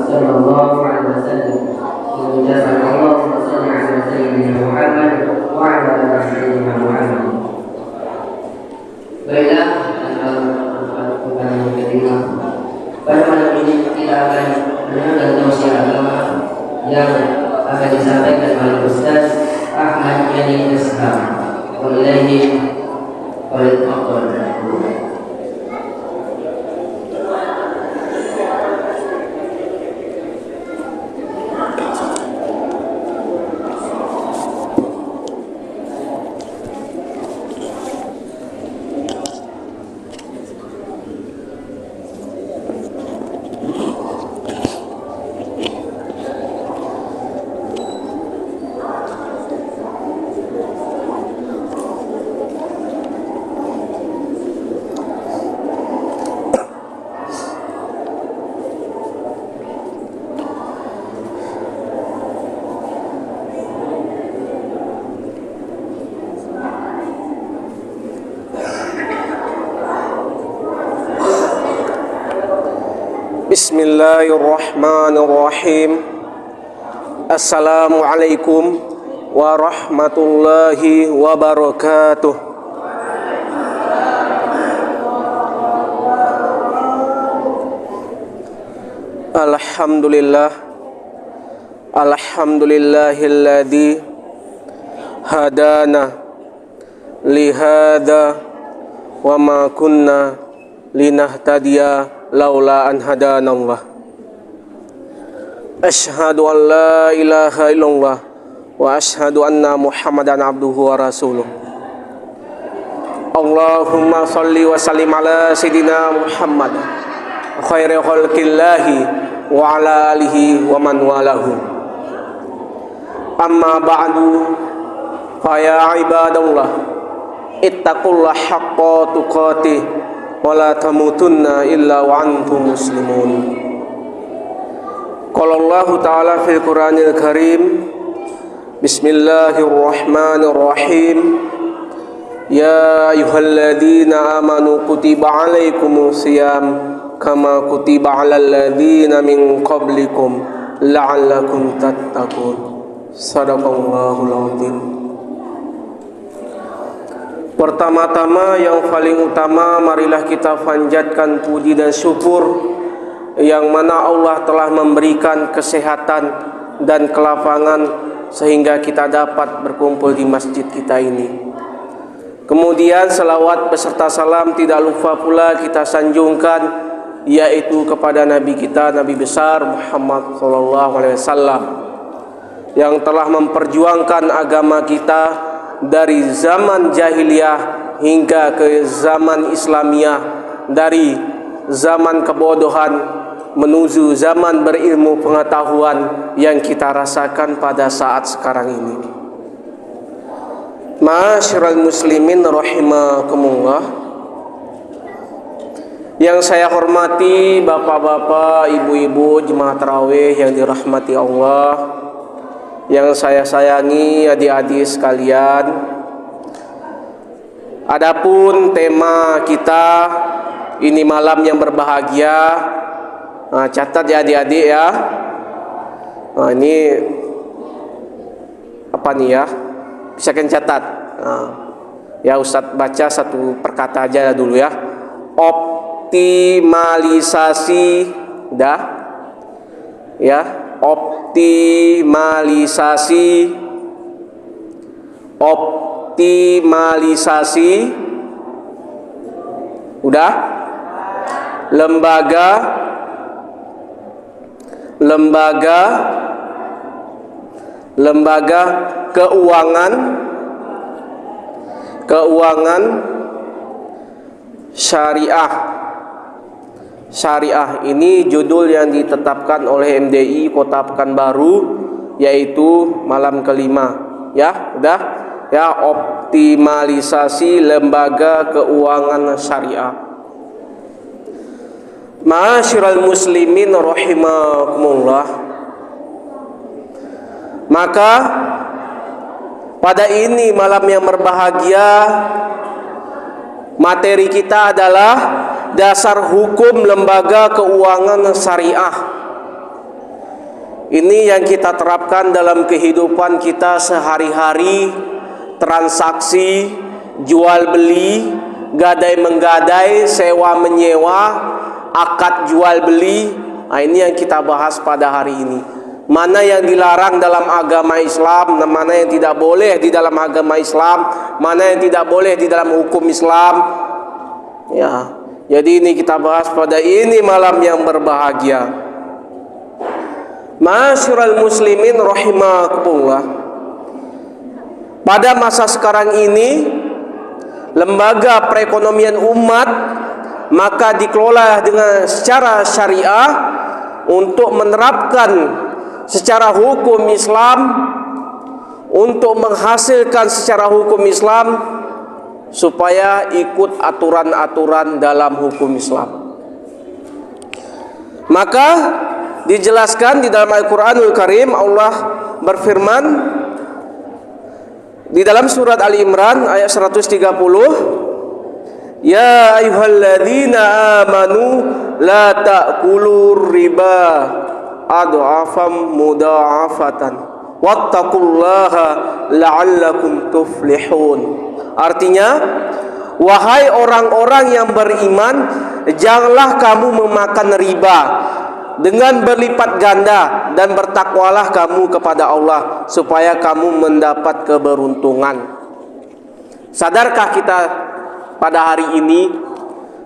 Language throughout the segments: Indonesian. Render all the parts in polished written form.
صلى الله عليه وسلم. Mengucapkan Allahumma shalli ala sayyidina Muhammad wa ala ali sayyidina Muhammad. Baiklah, bukan yang kedua. Pada malam ini kita akan mendengar tausiah agama yang akan disampaikan oleh Ustaz Ahmad Yani Ishaq. Wallahi oleh Dr. Bismillahirrahmanirrahim. Assalamualaikum warahmatullahi wabarakatuh. Alhamdulillah, alhamdulillahilladzi hadana lihada wa ma kunna linahtadiya laula an hadanallah. Asyhadu an la ilaha illallah wa asyhadu anna Muhammadan abduhu wa rasuluh. Allahumma shalli wa sallim ala sayyidina Muhammad khairi khalqillahi wa ala alihi wa man walahu. Amma ba'du, fa ya ibadallah, ittaqullaha haqqa tuqatih wala tamutunna illa wa antum muslimun. Qala Allah Ta'ala fil Qur'anil Karim, Bismillahirrahmanirrahim. Ya ayyuhalladzina amanu kutiba alaikumus shiyam kama kutiba alal ladzina min qablikum la'allakum tattaqun. Shadaqallahul azim. Pertama-tama yang paling utama, marilah kita panjatkan puji dan syukur yang mana Allah telah memberikan kesehatan dan kelapangan sehingga kita dapat berkumpul di masjid kita ini. Kemudian salawat beserta salam tidak lupa pula kita sanjungkan, yaitu kepada Nabi kita, Nabi besar Muhammad SAW, yang telah memperjuangkan agama kita dari zaman jahiliyah hingga ke zaman Islamiyah, dari zaman kebodohan menuju zaman berilmu pengetahuan yang kita rasakan pada saat sekarang ini. Ma'asyiral muslimin rahimakumullah. Yang saya hormati bapak-bapak, ibu-ibu jemaah tarawih yang dirahmati Allah, yang saya sayangi adik-adik sekalian. Adapun tema kita ini malam yang berbahagia. Nah, catat ya adik-adik ya. Nah, ini apa nih ya? Bisa kan catat. Nah, ya Ustadz baca satu perkata aja dulu ya. Optimalisasi, dah. Ya, optimalisasi. Optimalisasi. Udah? Lembaga keuangan syariah ini judul yang ditetapkan oleh MDI Kota Pekanbaru, yaitu malam kelima ya. Udah ya, optimalisasi lembaga keuangan syariah. Ma'asyiral muslimin rahimakumullah. Maka pada ini malam yang berbahagia, materi kita adalah dasar hukum lembaga keuangan syariah. Ini yang kita terapkan dalam kehidupan kita sehari-hari, transaksi, jual beli, gadai menggadai, sewa menyewa, akad jual beli. Nah, ini yang kita bahas pada hari ini. Mana yang dilarang dalam agama Islam, mana yang tidak boleh di dalam agama Islam, mana yang tidak boleh di dalam hukum Islam. Ya, jadi ini kita bahas pada ini malam yang berbahagia. Ma'asyiral muslimin rahimakumullah. Pada masa sekarang ini, lembaga perekonomian umat maka dikelola dengan secara syariah untuk menerapkan secara hukum Islam, untuk menghasilkan secara hukum Islam supaya ikut aturan-aturan dalam hukum Islam. Maka dijelaskan di dalam Al-Quranul Karim, Allah berfirman di dalam surat Ali Imran ayat 130, ya ayyuhalladzina amanu la ta'kulur riba ad'afam mudha'afatan wattaqullaha la'allakum tuflihun. Artinya, wahai orang-orang yang beriman, janganlah kamu memakan riba dengan berlipat ganda, dan bertakwalah kamu kepada Allah supaya kamu mendapat keberuntungan. Sadarkah kita pada hari ini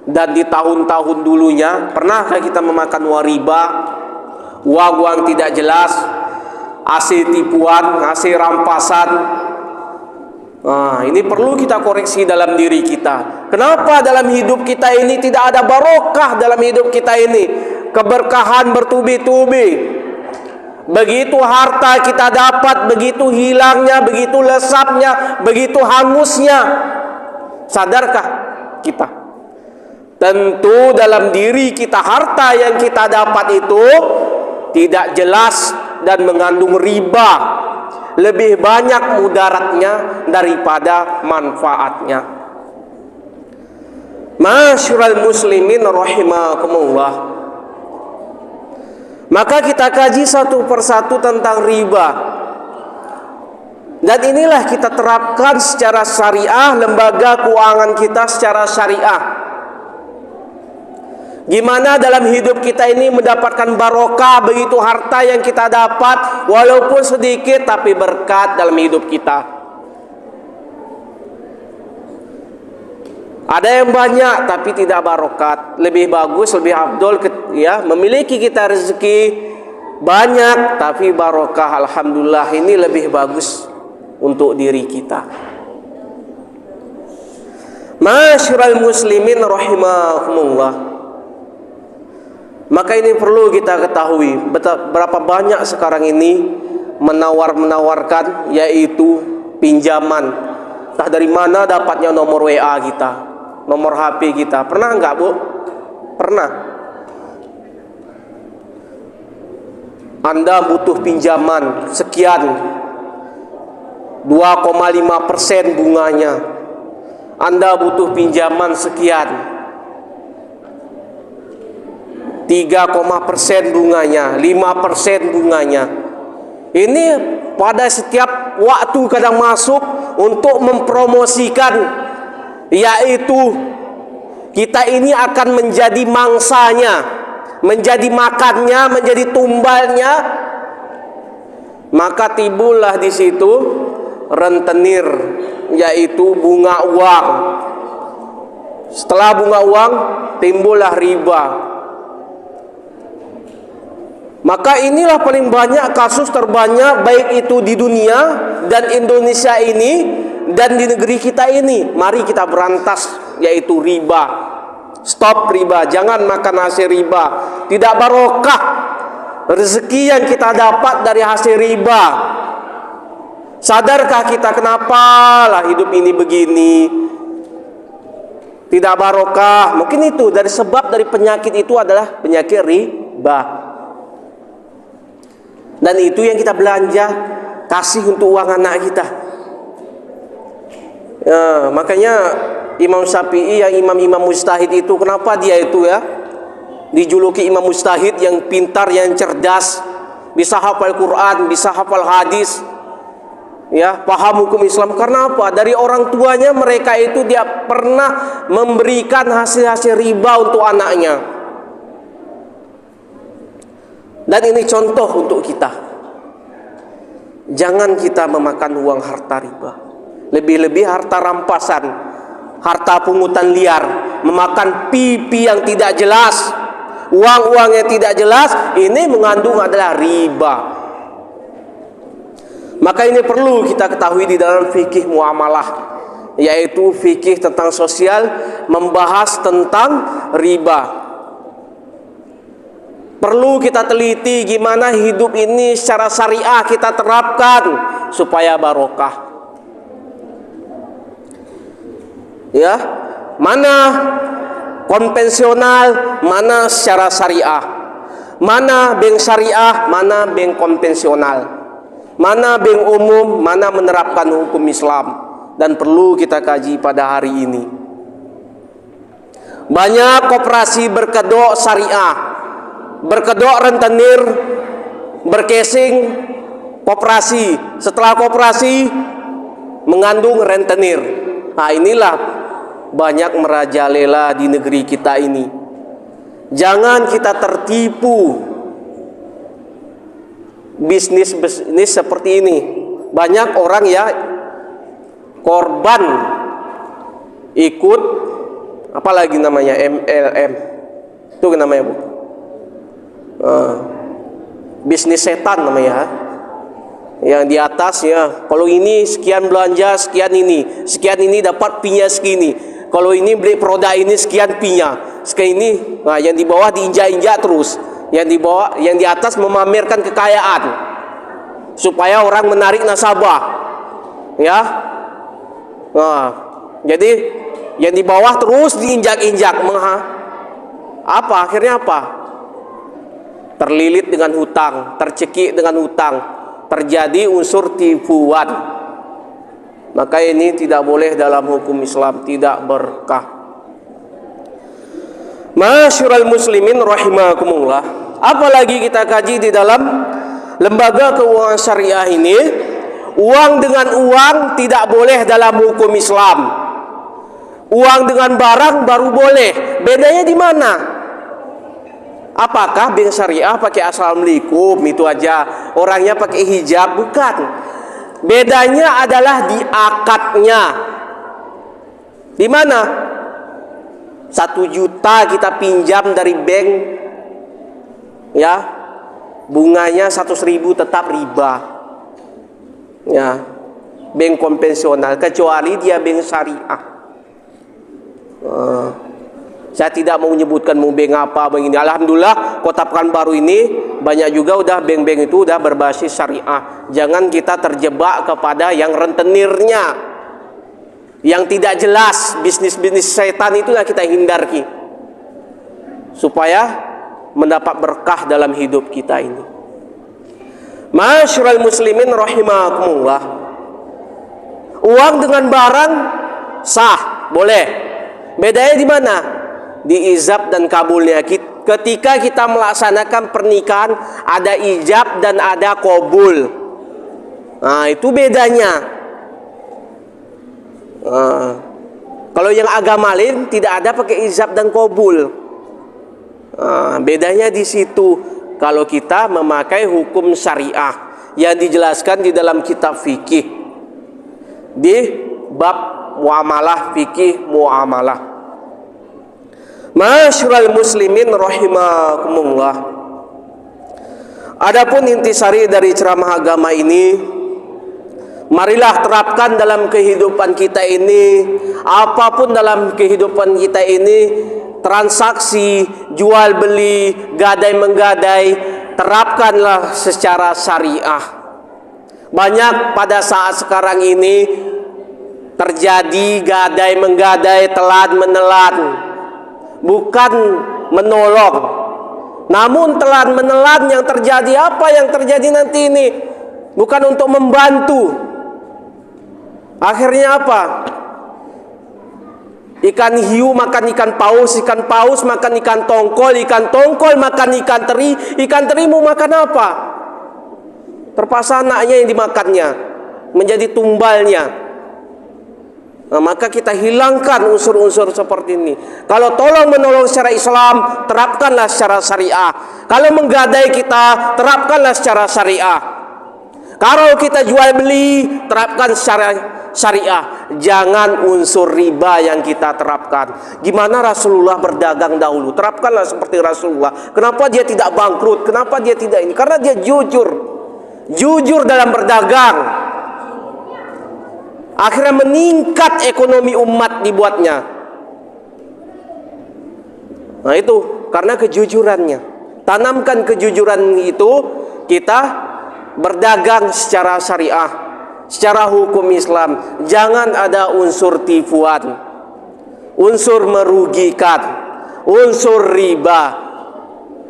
dan di tahun-tahun dulunya, pernahkah kita memakan riba, uang tidak jelas, hasil tipuan, hasil rampasan? Nah, ini perlu kita koreksi dalam diri kita. Kenapa dalam hidup kita ini tidak ada barokah dalam hidup kita ini? Keberkahan bertubi-tubi. Begitu harta kita dapat, begitu hilangnya, begitu lesapnya, begitu hangusnya. Sadarkah kita? Tentu dalam diri kita harta yang kita dapat itu tidak jelas dan mengandung riba. Lebih banyak mudaratnya daripada manfaatnya. Ma'asyiral muslimin rahimakumullah. Maka kita kaji satu persatu tentang riba. Dan inilah kita terapkan secara syariah, lembaga keuangan kita secara syariah. Gimana dalam hidup kita ini mendapatkan barokah, begitu harta yang kita dapat, walaupun sedikit tapi berkat dalam hidup kita. Ada yang banyak tapi tidak barokat. Lebih bagus, lebih afdol ya, memiliki kita rezeki banyak tapi barokah. Alhamdulillah, ini lebih bagus untuk diri kita. Ma'asyiral muslimin rahimakumullah. Maka ini perlu kita ketahui berapa banyak sekarang ini menawarkan yaitu pinjaman. Entah dari mana dapatnya nomor WA kita, nomor HP kita. Pernah enggak, Bu? Pernah. Anda butuh pinjaman sekian, 2,5% bunganya. Anda butuh pinjaman sekian, 3% bunganya, 5% bunganya. Ini pada setiap waktu kadang masuk untuk mempromosikan, yaitu kita ini akan menjadi mangsanya, menjadi makannya, menjadi tumbalnya. Maka timbullah di situ rentenir, yaitu bunga uang. Setelah bunga uang timbullah riba. Maka inilah paling banyak kasus terbanyak, baik itu di dunia dan Indonesia ini dan di negeri kita ini. Mari kita berantas, yaitu riba. Stop riba, jangan makan hasil riba. Tidak barokah rezeki yang kita dapat dari hasil riba. Sadarkah kita kenapa lah hidup ini begini? Tidak barokah. Mungkin itu dari sebab dari penyakit itu adalah penyakit riba. Dan itu yang kita belanja, kasih untuk uang anak kita. Ya, makanya Imam Syafi'i yang imam-imam mujtahid itu, kenapa dia itu ya dijuluki imam mujtahid, yang pintar, yang cerdas, bisa hafal Quran, bisa hafal hadis, ya, paham hukum Islam. Karena apa? Dari orang tuanya mereka itu dia pernah memberikan hasil-hasil riba untuk anaknya. Dan ini contoh untuk kita. Jangan kita memakan uang harta riba. Lebih-lebih harta rampasan, harta pungutan liar, memakan pipi yang tidak jelas, uang-uang yang tidak jelas, ini mengandung adalah riba. Maka ini perlu kita ketahui di dalam fikih muamalah, yaitu fikih tentang sosial, membahas tentang riba. Perlu kita teliti gimana hidup ini secara syariah kita terapkan supaya barokah. Ya, mana konvensional, mana secara syariah, mana bank syariah, mana bank konvensional, mana bank umum, mana menerapkan hukum Islam. Dan perlu kita kaji pada hari ini. Banyak koperasi berkedok syariah, berkedok rentenir, bercasing koperasi, setelah koperasi mengandung rentenir. Nah, inilah banyak merajalela di negeri kita ini. Jangan kita tertipu bisnis seperti ini. Banyak orang ya korban ikut apalagi namanya MLM. Itu namanya, Bu. Bisnis setan namanya. Yang di atas ya, kalau ini sekian belanja, sekian ini dapat pinya segini. Kalau ini beli produk ini sekian pinya, sekian ini. Nah, yang di bawah diinjak-injak terus. Yang di bawah, yang di atas memamerkan kekayaan supaya orang menarik nasabah. Ya. Nah, jadi yang di bawah terus diinjak-injak. Apa akhirnya apa? Terlilit dengan hutang, tercekik dengan hutang, terjadi unsur tipuan. Maka ini tidak boleh dalam hukum Islam, tidak berkah. Masyurul muslimin rahimakumullah. Apalagi kita kaji di dalam lembaga keuangan syariah ini, uang dengan uang tidak boleh dalam hukum Islam. Uang dengan barang baru boleh. Bedanya di mana? Apakah bank syariah pakai assalamualaikum itu aja, orangnya pakai hijab? Bukan. Bedanya adalah di akadnya. Di mana? 1 juta kita pinjam dari bank, ya, bunganya 100.000 tetap riba. Ya, bank konvensional, kecuali dia bank syariah. Saya tidak mau menyebutkan mau bank apa, bank ini. Alhamdulillah Kota Pekanbaru ini banyak juga udah bank-bank itu udah berbasis syariah. Jangan kita terjebak kepada yang rentenirnya, yang tidak jelas, bisnis-bisnis setan itulah kita hindari supaya mendapat berkah dalam hidup kita ini. Masyarul muslimin rahimakumullah. Uang dengan barang sah, boleh. Bedanya di mana? Di ijab dan kabulnya. Ketika kita melaksanakan pernikahan ada ijab dan ada kabul. Nah, itu bedanya. Kalau yang agama lain tidak ada pakai ijab dan kabul. Bedanya di situ. Kalau kita memakai hukum syariah yang dijelaskan di dalam kitab fikih di bab muamalah, fikih muamalah. Masyarul muslimin rahimakumullah. Adapun intisari dari ceramah agama ini, marilah terapkan dalam kehidupan kita ini. Apapun dalam kehidupan kita ini, transaksi, jual beli, gadai menggadai, terapkanlah secara syariah. Banyak pada saat sekarang ini terjadi gadai menggadai, telan menelan, bukan menolong, namun telan menelan. Yang terjadi apa yang terjadi nanti ini? Bukan untuk membantu. Akhirnya apa? Ikan hiu makan ikan paus makan ikan tongkol makan ikan teri mau makan apa? terpaksa anaknya yang dimakannya, menjadi tumbalnya. Nah, maka kita hilangkan unsur-unsur seperti ini. Kalau tolong menolong secara Islam, terapkanlah secara syariah. Kalau menggadai kita, terapkanlah secara syariah. Kalau kita jual beli, terapkan secara syariah. Jangan unsur riba yang kita terapkan. Gimana Rasulullah berdagang dahulu? Terapkanlah seperti Rasulullah. Kenapa dia tidak bangkrut? Kenapa dia tidak ini? Karena dia jujur. Jujur dalam berdagang. Akhirnya meningkat ekonomi umat dibuatnya. Nah itu karena kejujurannya. Tanamkan kejujuran itu, kita berdagang secara syariah, secara hukum Islam. Jangan ada unsur tipuan, unsur merugikan, unsur riba.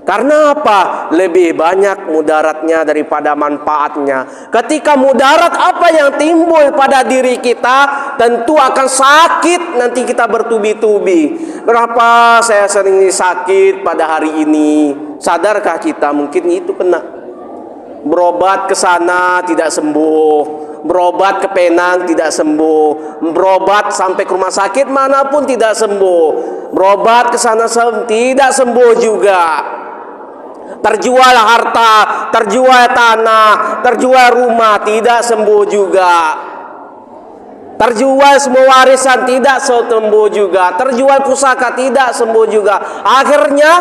Karena apa? Lebih banyak mudaratnya daripada manfaatnya. Ketika mudarat apa yang timbul pada diri kita, tentu akan sakit nanti kita bertubi-tubi. Berapa saya sering sakit pada hari ini? Sadarkah kita mungkin itu kena? Berobat ke sana tidak sembuh, berobat ke Penang tidak sembuh, berobat sampai ke rumah sakit manapun tidak sembuh, berobat ke sana tidak sembuh juga. Terjual harta, terjual tanah, terjual rumah, tidak sembuh juga. Terjual semua warisan, tidak sembuh juga. Terjual pusaka, tidak sembuh juga. Akhirnya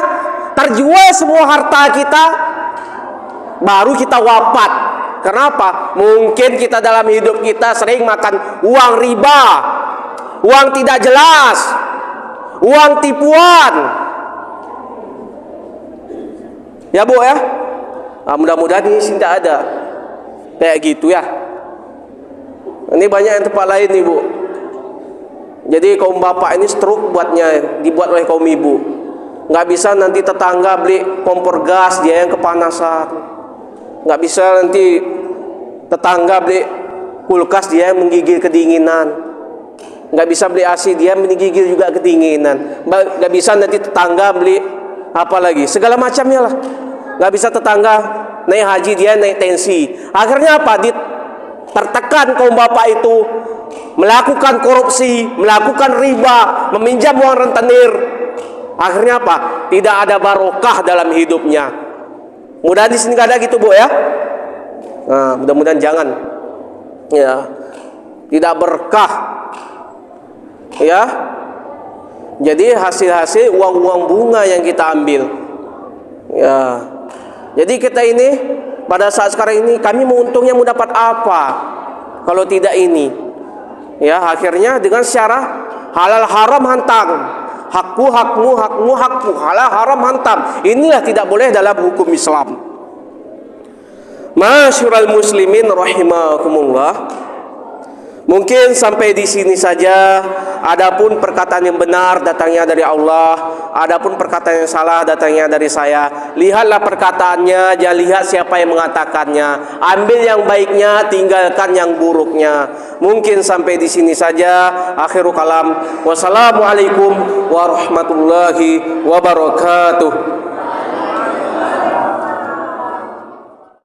terjual semua harta kita, baru kita wafat. Kenapa? Mungkin kita dalam hidup kita sering makan uang riba, uang tidak jelas, uang tipuan. Ya Bu ya, nah, mudah-mudahan ini tidak ada kayak gitu ya. Ini banyak yang tempat lain nih Bu. Jadi kaum bapak ini stroke dibuat oleh kaum ibu. Nggak bisa nanti tetangga beli kompor gas, dia yang kepanasan. Nggak bisa nanti tetangga beli kulkas, dia yang menggigil kedinginan. Nggak bisa beli AC, dia menggigil juga kedinginan. Nggak bisa nanti tetangga beli apa lagi, segala macamnya lah. Nggak bisa tetangga naik haji, dia naik tensi. Akhirnya apa? Tertekan kaum bapak itu melakukan korupsi, melakukan riba, meminjam uang rentenir. Akhirnya apa? Tidak ada barokah dalam hidupnya. Mudah di sini nggak ada gitu Bu ya. Nah, mudah-mudahan jangan. Ya, tidak berkah. Ya. Jadi hasil-hasil uang-uang bunga yang kita ambil. Ya. Jadi kita ini pada saat sekarang ini kami mau untungnya mau dapat apa kalau tidak ini? Ya, akhirnya dengan secara halal haram hantam. Hakku, hakmu, hakmu, hakku. Halal haram hantam. Inilah tidak boleh dalam hukum Islam. Masyurul muslimin rahimakumullah. Mungkin sampai di sini saja. Adapun perkataan yang benar datangnya dari Allah, adapun perkataan yang salah datangnya dari saya. Lihatlah perkataannya, jangan lihat siapa yang mengatakannya. Ambil yang baiknya, tinggalkan yang buruknya. Mungkin sampai di sini saja. Akhirul kalam. Wassalamualaikum warahmatullahi wabarakatuh.